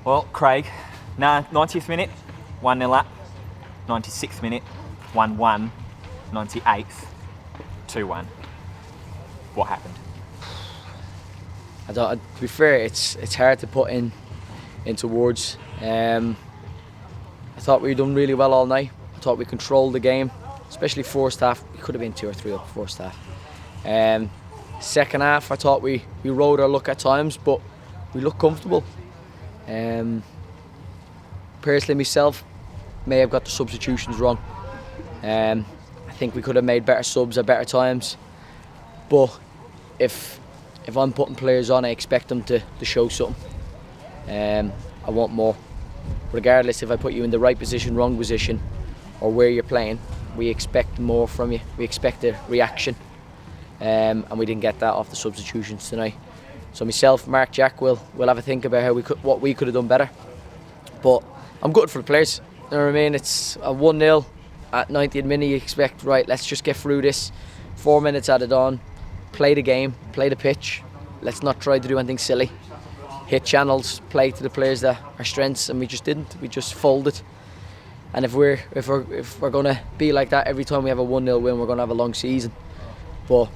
Well, Craig, 90th minute, 1-0 up. 96th minute, 1-1. 98th, 2-1. What happened? To be fair, it's hard to put into words. I thought we'd done really well all night. I thought we controlled the game, especially first half. We could have been 2 or 3 up first half. Second half, I thought we rode our luck at times, but we looked comfortable. Personally, myself, may have got the substitutions wrong. I think we could have made better subs at better times. But if I'm putting players on, I expect them to show something. I want more. Regardless if I put you in the right position, wrong position, or where you're playing, we expect more from you. We expect a reaction. And we didn't get that off the substitutions tonight. So myself, Mark, Jack will have a think about what we could have done better. But I'm good for the players. You know what I mean? It's a 1-0 at 90th minute. You expect, right, let's just get through this. 4 minutes added on. Play the game, play the pitch. Let's not try to do anything silly. Hit channels, play to the players that are strengths, and we just didn't. We just folded. And if we're going to be like that every time we have a 1-0 win, we're going to have a long season. But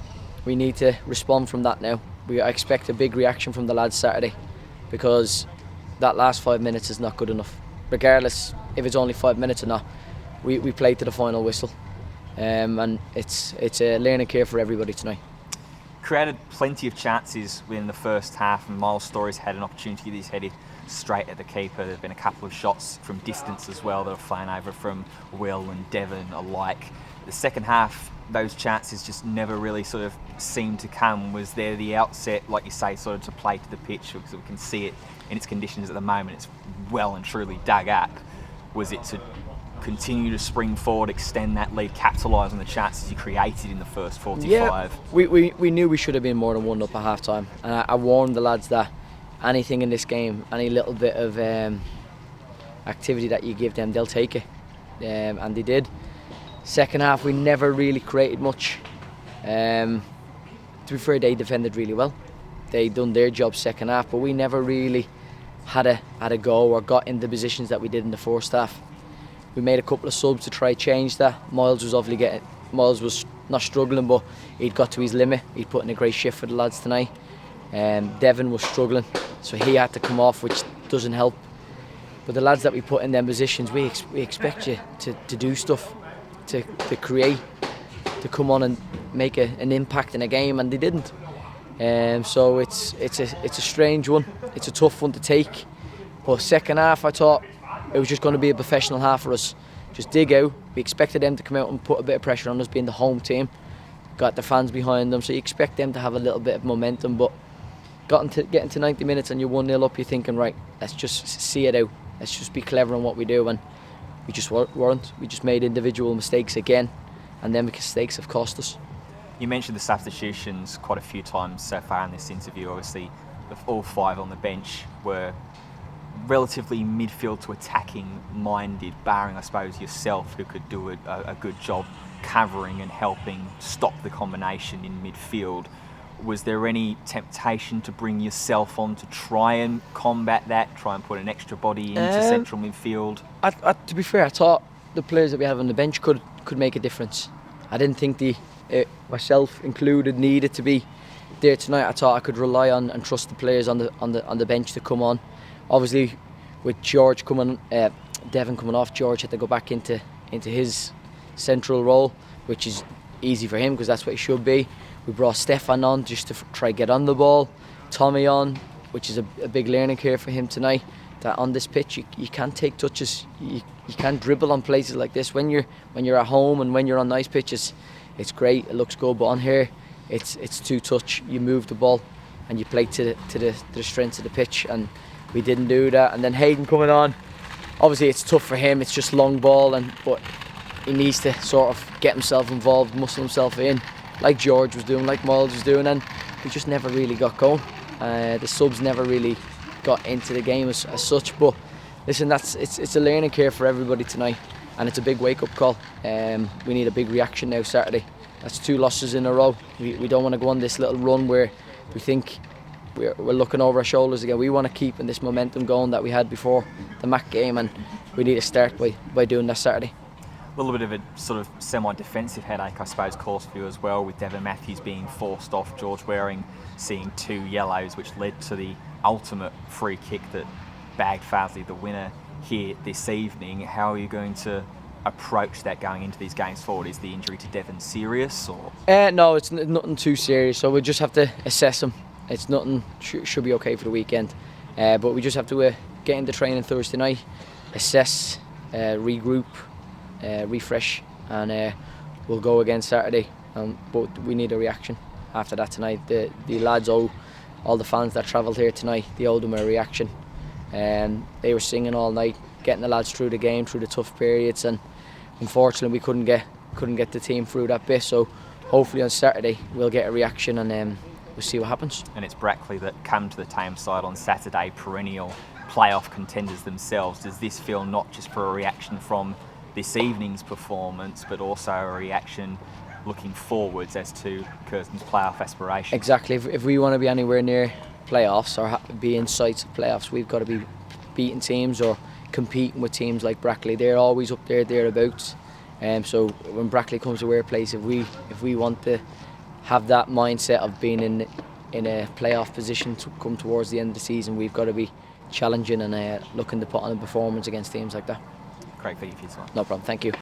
we need to respond from that now. I expect a big reaction from the lads Saturday, because that last 5 minutes is not good enough. Regardless if it's only 5 minutes or not, we played to the final whistle, and it's a learning curve for everybody tonight. Created plenty of chances within the first half, and Miles Stories had an opportunity that he's headed straight at the keeper. There's been a couple of shots from distance as well that have flown over from Will and Devon alike. The second half, those chances just never really sort of seemed to come. Was there the outset, like you say, sort of to play to the pitch, because we can see it in its conditions at the moment, it's well and truly dug up? Was it to continue to spring forward, extend that lead, capitalise on the chances you created in the first 45? Yeah, we knew we should have been more than 1 up at half time, and I warned the lads that anything in this game, any little bit of activity that you give them, they'll take it, and they did. Second half, we never really created much. To be fair, they defended really well. They done their job second half, but we never really had a go or got in the positions that we did in the first half. We made a couple of subs to try change that. Miles was not struggling, but he'd got to his limit. He'd put in a great shift for the lads tonight. Devon was struggling, so he had to come off, which doesn't help. But the lads that we put in them positions, we expect you to do stuff, to create, to come on and make an impact in a game, and they didn't. So it's a strange one. It's a tough one to take. But second half, I thought it was just going to be a professional half for us. Just dig out. We expected them to come out and put a bit of pressure on us, being the home team. Got the fans behind them, so you expect them to have a little bit of momentum. But getting to 90 minutes and you're 1-0 up, you're thinking, right, let's just see it out. Let's just be clever in what we do. And we just weren't. We just made individual mistakes again, and then mistakes have cost us. You mentioned the substitutions quite a few times so far in this interview. Obviously, all 5 on the bench were relatively midfield to attacking minded, barring I suppose yourself, who could do a good job covering and helping stop the combination in midfield. Was there any temptation to bring yourself on to try and combat that, try and put an extra body into central midfield? To be fair, I thought the players that we have on the bench could make a difference. I didn't think myself included, needed to be there tonight. I thought I could rely on and trust the players on the bench to come on. Obviously, with George Devon coming off, George had to go back into his central role, which is easy for him because that's what he should be. We brought Stefan on just to try get on the ball. Tommy on, which is a big learning curve for him tonight. That on this pitch, you can't take touches. You can't dribble on places like this. When you're at home and when you're on nice pitches, it's great. It looks good. But on here, it's 2 touch. You move the ball and you play to the strengths of the pitch, and we didn't do that. And then Hayden coming on, obviously it's tough for him. It's just long ball, but he needs to sort of get himself involved, muscle himself in, like George was doing, like Miles was doing, and we just never really got going. The subs never really got into the game as such. But listen, it's a learning curve for everybody tonight, and it's a big wake-up call. We need a big reaction now Saturday. That's 2 losses in a row. We don't want to go on this little run where we think we're looking over our shoulders again. We want to keep in this momentum going that we had before the MAC game, and we need to start by doing that Saturday. A little bit of a sort of semi-defensive headache, I suppose, course for you as well, with Devon Matthews being forced off, George Waring seeing 2 yellows, which led to the ultimate free kick that bagged Farsley the winner here this evening. How are you going to approach that going into these games forward? Is the injury to Devon serious, or? No, it's nothing too serious, so we just have to assess him. It's nothing, should be okay for the weekend, but we just have to get into training Thursday night, assess, regroup, refresh, and we'll go again Saturday. But we need a reaction after that tonight. The lads owe all the fans that travelled here tonight, they owed them a reaction. They were singing all night, getting the lads through the game, through the tough periods, and unfortunately we couldn't get the team through that bit. So hopefully on Saturday we'll get a reaction, and we'll see what happens. And it's Brackley that come to the Thames side on Saturday, perennial playoff contenders themselves. Does this feel not just for a reaction from this evening's performance, but also a reaction looking forwards as to Curzon's playoff aspirations? Exactly. If we want to be anywhere near playoffs or be in sights of playoffs, we've got to be beating teams or competing with teams like Brackley. They're always up there, thereabouts. So when Brackley comes to our place, if we want to have that mindset of being in a playoff position to come towards the end of the season, we've got to be challenging and looking to put on a performance against teams like that. Great for you, time. No problem. Thank you.